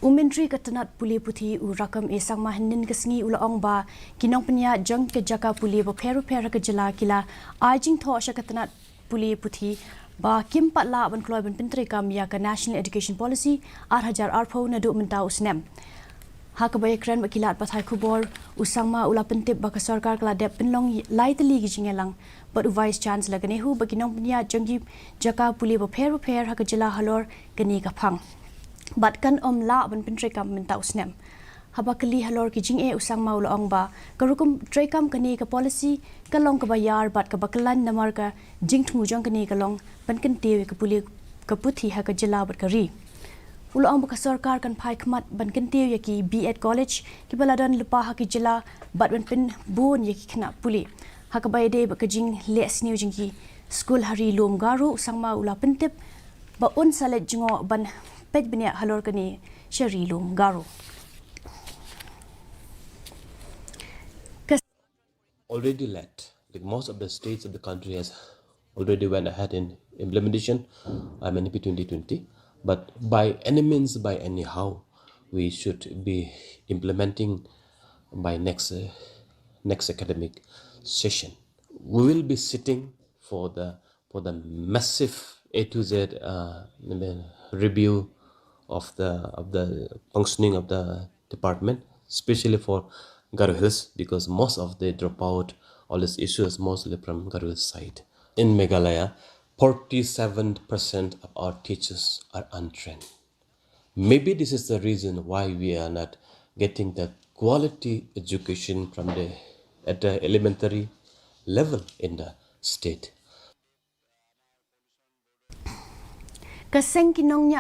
Umentri katanat puli puthi u rakam esang mahanin kesngi ulaong ba kinong penya jang ke jaka puli ba peru ke jela kila ajing tho sha katanat puli puthi ba kim patla ban Kloi ban Pyntreikam ya ka National Education Policy 8000 arpho Naduh Mynta Snem hakabay kran bakilat pathai khubor usangma ula pentip ba ka sarkar kala dep penlong laitali gijingelang but vice chancellor ganehu ba kinong penya jangi jaka puli ba peru ha jela halor gani ka phang Bat kan la ban Pyntreikam Mynta Snem habakali halor ki jing usang mau laong ba karukum Pyntreikam kani ka policy kalong ka bayar bat ka bakalan namar ka jing thu jong kani kalong ban kan tewe ka puli ka puthi ha ka jela bat ka ri ulaong ba ka sarkar kan phai khmat ban kan tewe ki B.Ed college ki baladan lupa ha ki jela bat ban pin bon ye ki khna puli ha ka bay de ba ka jing les new jing ki school hari lom garu usang mau ula pentip ba un salet jingo ban pej benya halor kani sharilum garo already led. Like most of the states of the country has already went ahead in implementation. NP 2020, but by any means, by anyhow, we should be implementing by next academic session. We will be sitting for the massive A to Z review of the functioning of the department, especially for Garo Hills, because most of the dropout, all these issues mostly from Garo Hills side. In Meghalaya, 47% of our teachers are untrained. Maybe this is the reason why we are not getting the quality education from at the elementary level in the state. Kaseng kinong